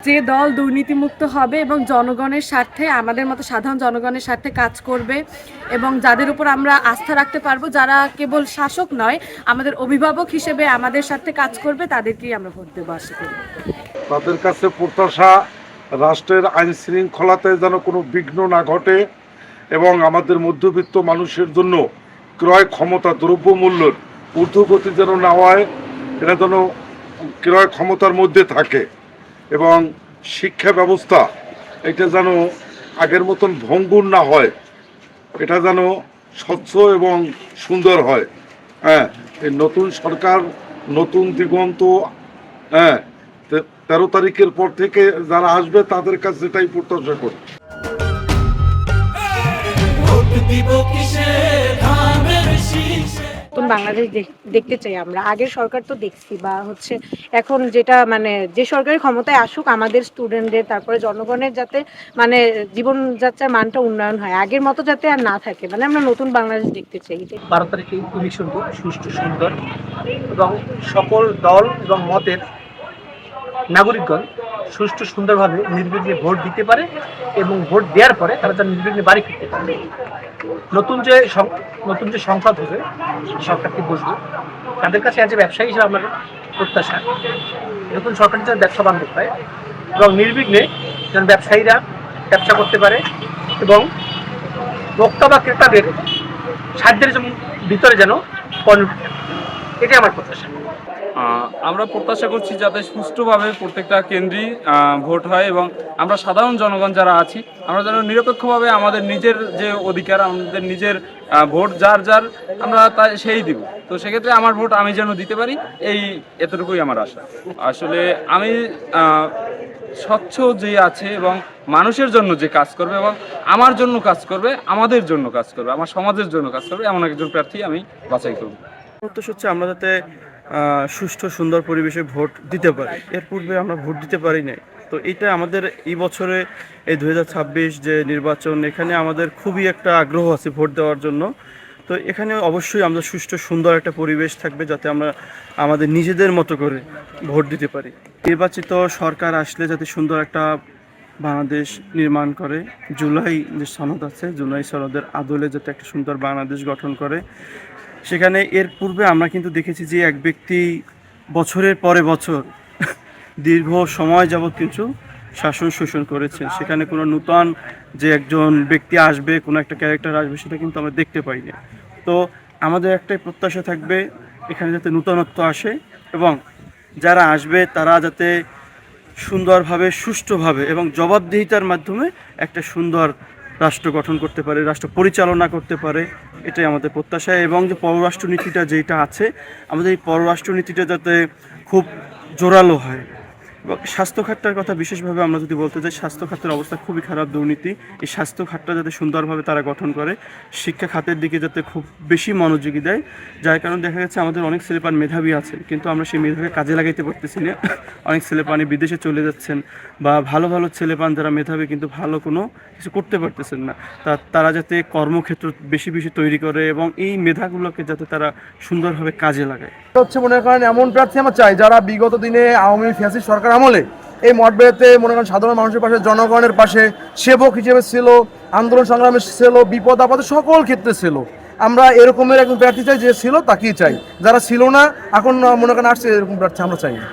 যে দল দুর্নীতিমুক্ত হবে এবং জনগণের স্বার্থে, আমাদের মতো সাধারণ জনগণের স্বার্থে কাজ করবে এবং যাদের উপর আমরা আস্থা রাখতে পারবো, যারা কেবল শাসক নয় আমাদের অভিভাবক হিসেবে আমাদের সাথে কাজ করবে, তাদেরকেই আমরা ভোট দেবো আশা করি। তাদের কাছে প্রত্যাশা রাষ্ট্রের আইন শৃঙ্খলাতে যেন কোনো বিঘ্ন না ঘটে এবং আমাদের মধ্যবিত্ত মানুষের জন্য ক্রয় ক্ষমতা, দ্রব্যমূল্যের ঊর্ধ্বগতি যেন না হয়, এটা যেন ক্রয় ক্ষমতার মধ্যে থাকে এবং শিক্ষা ব্যবস্থা এটা যেন আগের মতন ভঙ্গুর না হয়, এটা যেন স্বচ্ছ এবং সুন্দর হয়। হ্যাঁ, এই নতুন সরকার, নতুন দিগন্ত, হ্যাঁ, 13 তারিখের পর থেকে যারা আসবে তাদের কাছে এটাই প্রত্যাশা করি। নতুন বাংলাদেশ দেখতে চাই আমরা। আগের সরকার তো দেখছি, বা হচ্ছে এখন যেটা মানে যে সরকারের ক্ষমতায় আসুক, আমাদের স্টুডেন্টদের তারপরে জনগণের যাতে মানে জীবনযাত্রার মানটা উন্নয়ন হয়, আগের মতো যাতে আর না থাকে, মানে আমরা নতুন বাংলাদেশ দেখতে চাই। 12 তারিখে ইলেকশন সুষ্ঠু, সুন্দর এবং সকল দল এবং মতের নাগরিকগণ সুষ্ঠু সুন্দরভাবে নির্বিঘ্নে ভোট দিতে পারে এবং ভোট দেওয়ার পরে তারা তার নির্বিঘ্নে বাড়ি ফিরতে পারে। নতুন যে সংসদ হবে, সরকারটি বসবে, তাদের কাছে আজ ব্যবসায়ী হিসেবে আমার প্রত্যাশা নতুন সরকার যেন ব্যবসা বান্ধব হয় এবং নির্বিঘ্নে যেন ব্যবসায়ীরা ব্যবসা করতে পারে এবং ভোক্তা বা ক্রেতাদের সাধ্যের ভিতরে যেন পণ্য, এটাই আমার প্রত্যাশা। আমরা প্রত্যাশা করছি যাতে সুষ্ঠুভাবে প্রত্যেকটা কেন্দ্রেই ভোট হয় এবং আমরা সাধারণ জনগণ যারা আছি আমরা যেন নিরপেক্ষভাবে আমাদের নিজের যে অধিকার, আমাদের নিজের ভোট যার যার আমরা তাই সেই দিব। তো সেক্ষেত্রে আমার ভোট আমি যেন দিতে পারি, এতটুকুই আমার আশা। আসলে আমি স্বচ্ছ যে আছে এবং মানুষের জন্য যে কাজ করবে এবং আমার জন্য কাজ করবে, আমাদের জন্য কাজ করবে, আমার সমাজের জন্য কাজ করবে, এমন একজন প্রার্থী আমি বাছাই করব। প্রত্যাশা হচ্ছে আমরা যাতে সুষ্ঠু সুন্দর পরিবেশে ভোট দিতে পারি। এর পূর্বে আমরা ভোট দিতে পারি নাই, তো এটা আমাদের এই বছরে এই 2026 যে নির্বাচন, এখানে আমাদের খুবই একটা আগ্রহ আছে ভোট দেওয়ার জন্য। তো এখানে অবশ্যই আমরা সুষ্ঠু সুন্দর একটা পরিবেশ থাকবে যাতে আমরা আমাদের নিজেদের মতো করে ভোট দিতে পারি। নির্বাচিত সরকার আসলে যাতে সুন্দর একটা বাংলাদেশ নির্মাণ করে, জুলাই যে সনদ আছে, জুলাই সনদের আদলে যাতে একটা সুন্দর বাংলাদেশ গঠন করে। সেখানে এর পূর্বে আমরা কিন্তু দেখেছি যে এক ব্যক্তি বছরের পরে বছর দীর্ঘ সময় যাবৎ কিন্তু শাসন শোষণ করেছেন। সেখানে কোনো নূতন যে একজন ব্যক্তি আসবে, কোনো একটা ক্যারেক্টার আসবে, সেটা কিন্তু আমরা দেখতে পাই না। তো আমাদের একটাই প্রত্যাশা থাকবে এখানে যাতে নূতনত্ব আসে এবং যারা আসবে তারা যাতে সুন্দরভাবে, সুষ্ঠুভাবে এবং জবাবদিহিতার মাধ্যমে একটা সুন্দর রাষ্ট্র গঠন করতে পারে, রাষ্ট্র পরিচালনা করতে পারে, এটাই আমাদের প্রত্যাশা। এবং যে পররাষ্ট্রনীতিটা যেটা আছে, আমাদের এই পররাষ্ট্রনীতিটা যাতে খুব জোরালো হয়। এবং স্বাস্থ্য খাতটার কথা বিশেষভাবে আমরা যদি বলতে চাই, স্বাস্থ্য খাতের অবস্থা খুবই খারাপ, দুর্নীতি। এই স্বাস্থ্য খাতটা যাতে সুন্দরভাবে তারা গঠন করে, শিক্ষা খাতের দিকে যাতে খুব বেশি মনোযোগী দেয়, যার কারণে দেখা যাচ্ছে আমাদের অনেক ছেলেপান মেধাবী আছেন কিন্তু আমরা সেই মেধাকে কাজে লাগাইতে পারতেছি না। অনেক ছেলেপানি বিদেশে চলে যাচ্ছেন, বা ভালো ভালো ছেলেপান যারা মেধাবী কিন্তু ভালো কোনো কিছু করতে পারতেছেন না। তারা যাতে কর্মক্ষেত্র বেশি বেশি তৈরি করে এবং এই মেধাগুলোকে যাতে তারা সুন্দরভাবে কাজে লাগায়। হচ্ছে মনে করেন এমন প্রার্থী আমরা চাই যারা বিগত দিনে আওয়ামী ফ্যাসিস্ট সরকার আমলে এই মঠবেড়াতে মনে করেন সাধারণ মানুষের পাশে, জনগণের পাশে সেবক হিসেবে ছিল, আন্দোলন সংগ্রামে ছিল, বিপদ আপদে সকল ক্ষেত্রে ছিল। আমরা এরকমের একজন প্রার্থী চাই, যে ছিল তাকেই চাই, যারা ছিল না এখন মনে করেন আসছে এরকম প্রার্থী আমরা চাই না।